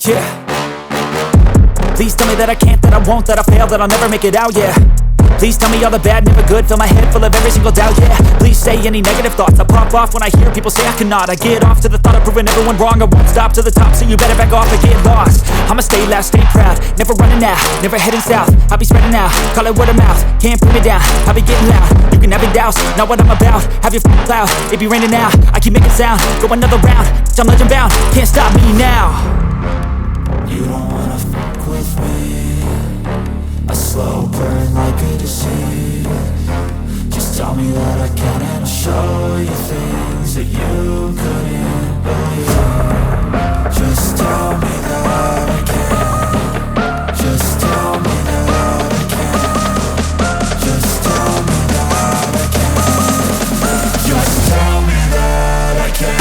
Yeah. Please tell me that I can't, that I won't, that I fail, that I'll never make it out, yeah. Please tell me all the bad, never good, fill my head full of every single doubt, yeah. Please say any negative thoughts, I pop off when I hear people say I cannot. I get off to the thought of proving everyone wrong, I won't stop to the top, so you better back off and get lost. I'ma stay loud, stay proud, never running out, never heading south. I'll be spreading out, call it word of mouth, can't put me down, I'll be getting loud. You can have your doubts, not what I'm about, have your cloud, it be raining now, I keep making sound, go another round, I'm legend bound, can't stop me now. You don't wanna fuck with me, a slow burn like a disease. Just tell me that I can and I'll show you things that you couldn't believe. Just tell me that I can. Just tell me that I can. Just tell me that I can. Just tell me that I can.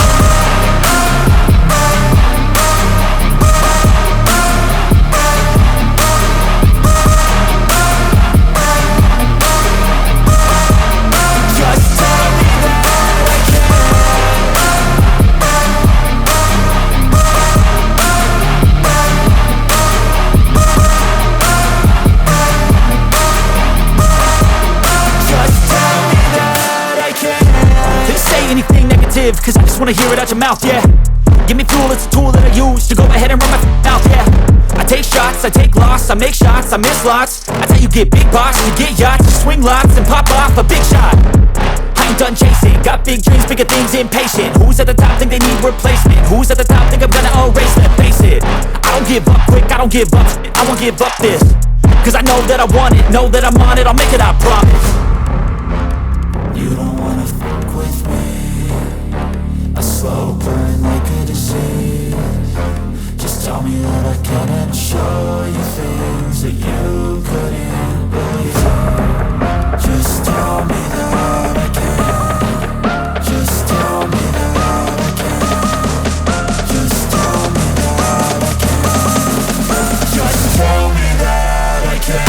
Cause I just wanna hear it out your mouth, yeah. Give me fuel, it's a tool that I use to go ahead and run my mouth, yeah. I take shots, I take loss, I make shots, I miss lots. That's how you get big boss, you get yachts, you swing lots and pop off a big shot. I ain't done chasing, got big dreams, bigger things, impatient. Who's at the top think they need replacement? Who's at the top think I'm gonna erase them? Face it, I don't give up quick, I don't give up shit, I won't give up this. Cause I know that I want it, know that I'm on it, I'll make it, I promise. You don't wanna fuck with me, a slow burn like a disease. Just tell me that I can and I'll show you things that you couldn't believe. Just tell me that I can. Just tell me that I can. Just tell me that I can. Just tell me that I can.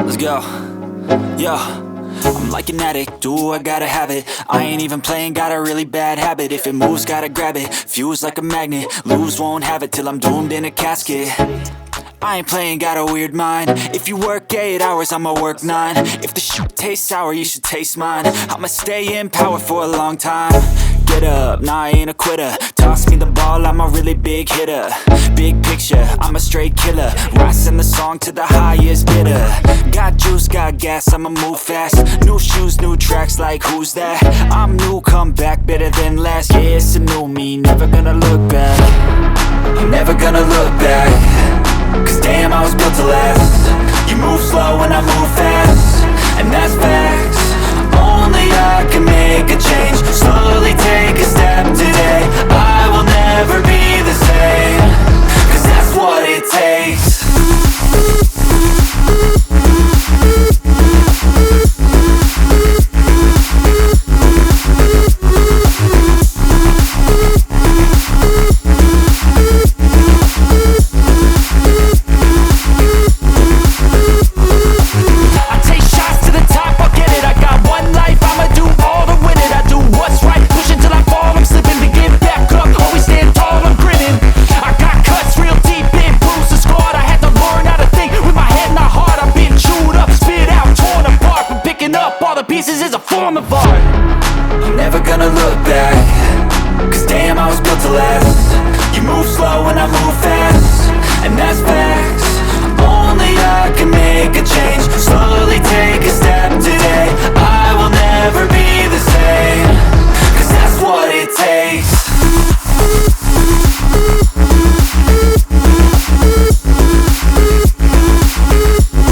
Let's go, yo. I'm like an addict, do I gotta have it. I ain't even playing, got a really bad habit. If it moves, gotta grab it, fuse like a magnet. Lose, won't have it till I'm doomed in a casket. I ain't playing, got a weird mind. If you work 8 hours, I'ma work 9. If the shit tastes sour, you should taste mine. I'ma stay in power for a long time. Get up, nah, I ain't a quitter. Toss me the ball, I'm a really big hitter. Big picture, I'm a straight killer. Rising the song to the highest bidder. Got juice, got gas, I'ma move fast. New shoes, new tracks, like who's that? I'm new, come back, better than last. Yeah, it's a new me, never gonna look back. I'm never gonna look back. Cause damn, I was built to last. You move slow and I move fast, and that's facts. Only I can make a change. Slowly take a step today. I will never be the same. Cause that's what it takes. Pieces is a form of art. I'm never gonna look back. Cause damn, I was built to last. You move slow and I move fast, and that's fast.